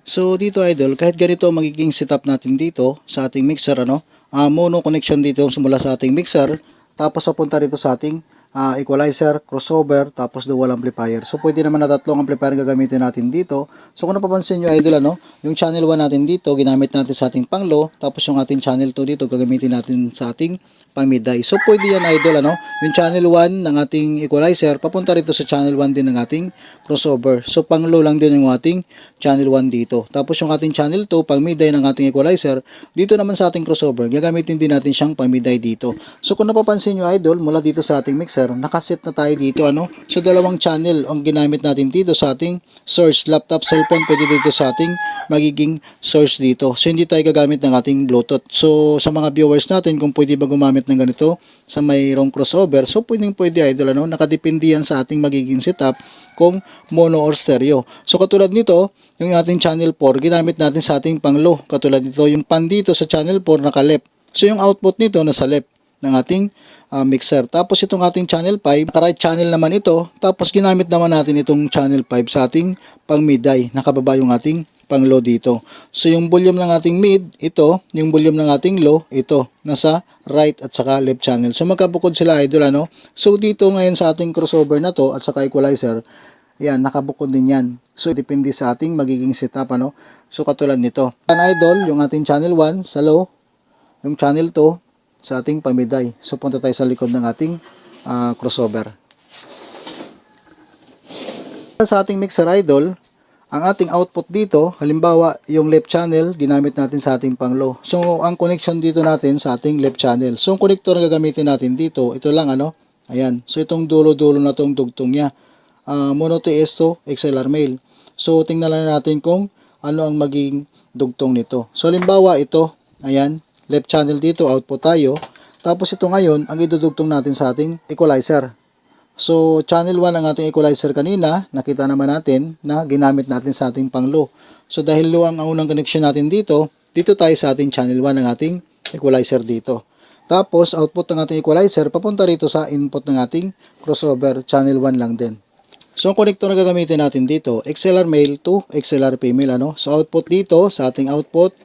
So dito idol, kahit ganito ang magiging setup natin dito sa ating mixer mono connection dito mula sa ating mixer, tapos papunta dito sa ating equalizer, crossover, tapos dual amplifier. So pwede naman na tatlong amplifier gagamitin natin dito. So kung napapansin nyo idol yung channel 1 natin dito ginamit natin sa ating pang low, tapos yung ating channel 2 dito gagamitin natin sa ating pang mid high. So pwede yan idol yung channel 1 ng ating equalizer papunta rito sa channel 1 din ng ating crossover. So pang low lang din yung ating channel 1 dito. Tapos yung ating channel 2 pang mid high ng ating equalizer, dito naman sa ating crossover gagamitin din natin siyang pang mid high dito. So kung napapansin nyo idol, mula dito sa ating mixer, nakaset na tayo dito so dalawang channel ang ginamit natin dito sa ating source, laptop, cellphone, pwede dito sa ating magiging source dito. So hindi tayo gagamit ng ating Bluetooth. So sa mga viewers natin kung pwede ba gumamit ng ganito sa mayroong crossover, so pwede idol nakadepende yan sa ating magiging setup kung mono or stereo. So katulad nito, yung ating channel 4 ginamit natin sa ating pang low. Katulad nito, yung pan dito sa channel 4 naka left. So yung output nito nasa left ng ating mixer. Tapos itong ating channel 5, right channel naman ito. Tapos ginamit naman natin itong channel 5 sa ating pang mid high. Nakababa yung ating pang low dito. So yung volume ng ating mid, ito. Yung volume ng ating low, ito. Nasa right at saka left channel. So magkabukod sila idol So dito ngayon sa ating crossover na to at saka equalizer, yan, nakabukod din yan. So depende sa ating magiging setup So katulad nito. Yan idol, yung ating channel 1 sa low, yung channel 2 sa ating pamiday. So punta tayo sa likod ng ating crossover. Sa ating mixer idol, ang ating output dito, halimbawa yung left channel, ginamit natin sa ating pang low. So ang connection dito natin sa ating left channel. So ang connector na gagamitin natin dito, ito lang ayan. So itong dulo-dulo na tong dugtong niya. Mono TS to XLR male. So tingnan lang natin kung ano ang maging dugtong nito. So halimbawa ito, ayan, left channel dito, output tayo. Tapos ito ngayon, ang idudugtong natin sa ating equalizer. So channel 1 ang ating equalizer kanina, nakita naman natin na ginamit natin sa ating pang low. So dahil low ang unang connection natin dito, dito tayo sa ating channel 1 ng ating equalizer dito. Tapos output ng ating equalizer papunta rito sa input ng ating crossover, channel 1 lang din. So, ang connector na gagamitin natin dito, XLR male to XLR female, So, output dito sa ating output,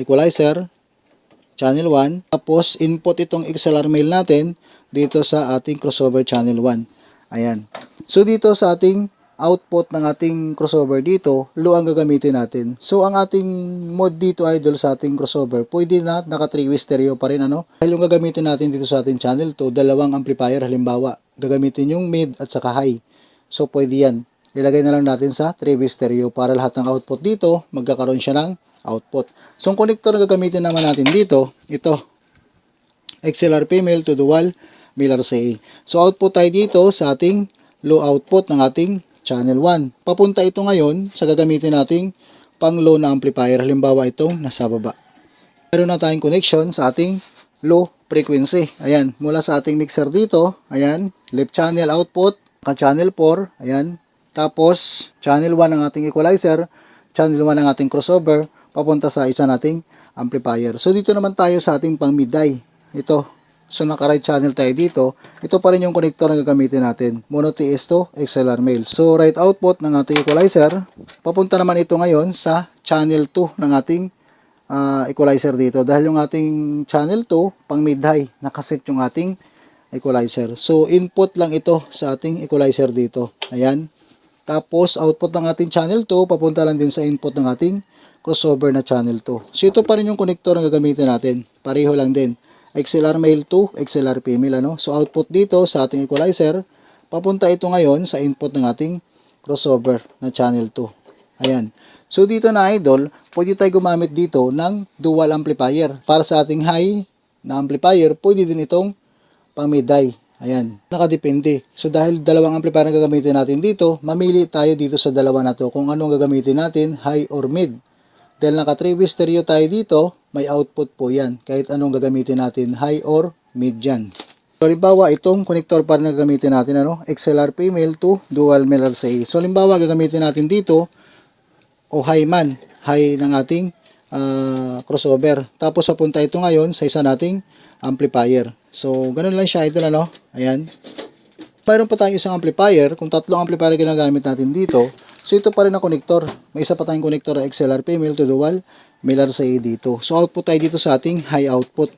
equalizer, channel 1. Tapos, input itong XLR male natin dito sa ating crossover channel 1. Ayan. So, dito sa ating output ng ating crossover dito, low ang gagamitin natin. So, ang ating mode dito, idol, sa ating crossover, pwede na naka 3-way stereo pa rin, Dahil yung gagamitin natin dito sa ating channel to, dalawang amplifier, halimbawa, gagamitin yung mid at saka high. So, pwede yan. Ilagay na lang natin sa 3-way stereo para lahat ng output dito, magkakaroon siya ng output. So, ang connector na gagamitin naman natin dito, ito. XLR female to dual male RCA. So, output tayo dito sa ating low output ng ating channel 1. Papunta ito ngayon sa gagamitin nating pang low na amplifier. Halimbawa, itong nasa baba. Meron na tayong connection sa ating low frequency. Ayan, mula sa ating mixer dito, ayan, left channel output, channel 4, ayan. Tapos, channel 1 ng ating equalizer, channel 1 ng ating crossover, papunta sa isa nating amplifier. So, dito naman tayo sa ating pang mid high. Ito. So, naka-right channel tayo dito. Ito pa rin yung connector na gagamitin natin. Mono TS to XLR male. So, right output ng ating equalizer, papunta naman ito ngayon sa channel 2 ng ating equalizer dito. Dahil yung ating channel 2, pang mid high, nakaset yung ating equalizer. So, input lang ito sa ating equalizer dito. Ayan. Tapos, output ng ating channel 2, papunta lang din sa input ng ating crossover na channel 2. So, ito pa rin yung connector na gagamitin natin. Pareho lang din. XLR male to XLR female, So, output dito sa ating equalizer, papunta ito ngayon sa input ng ating crossover na channel 2. Ayan. So, dito na idol, pwede tayo gumamit dito ng dual amplifier. Para sa ating high na amplifier, pwede din itong pang mid high. Ayan, nakadepende. So dahil dalawang amplifier ang gagamitin natin dito, mamili tayo dito sa dalawa na to kung anong gagamitin natin, high or mid. Dahil naka 3-way stereo tayo dito, may output po yan. Kahit anong gagamitin natin, high or mid yan. So halimbawa, itong connector pa rin na gagamitin natin, XLR female to dual male RCA. So halimbawa, gagamitin natin dito, o high man, high ng ating crossover. Tapos papunta ito ngayon sa isa nating amplifier. So, ganun lang siya idol, Ayan. Mayroon pa tayong isang amplifier. Kung tatlong amplifier ginagamit natin dito, So ito pa rin ang connector. May isa pa tayong connector na XLRP, male to dual, male RCA dito. So output tayo dito sa ating high output.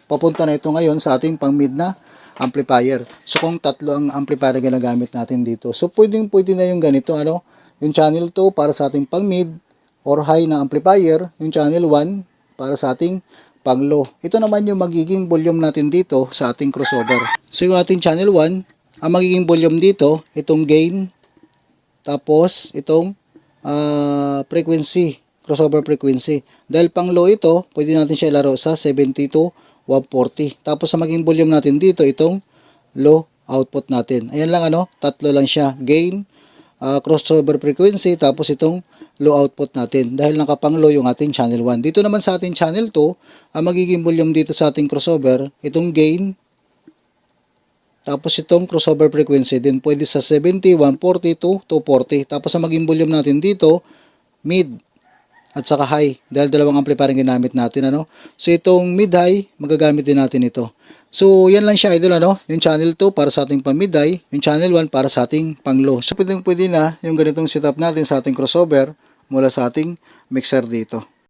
Papunta na ito ngayon sa ating pang mid na amplifier. So kung tatlo ang amplifier na ginagamit natin dito. So pwede na yung ganito, ano? Yung channel 2 para sa ating pang mid or high na amplifier, yung channel 1 para sa ating pang low. Ito naman yung magiging volume natin dito sa ating crossover. So yung ating channel 1, ang magiging volume dito, itong gain, tapos itong frequency, crossover frequency. Dahil pang low ito, pwede natin siya ilaro sa 70 to 140. Tapos sa maging volume natin dito, itong low output natin. Ayan lang, ano, tatlo lang siya. Gain, crossover frequency, tapos itong low output natin. Dahil nakapang low yung ating channel 1. Dito naman sa ating channel 2, ang magiging volume dito sa ating crossover, itong gain, tapos itong crossover frequency din pwede sa 70, 140 to 240. Tapos ang maging volume natin dito, mid at saka high. Dahil dalawang amplifier ang ginamit natin, ano. So itong mid-high, magagamit din natin ito. So yan lang siya, idol, ano. Yung channel 2 para sa ating pang mid-high, yung channel 1 para sa ating pang low. So pwede na yung ganitong setup natin sa ating crossover mula sa ating mixer dito.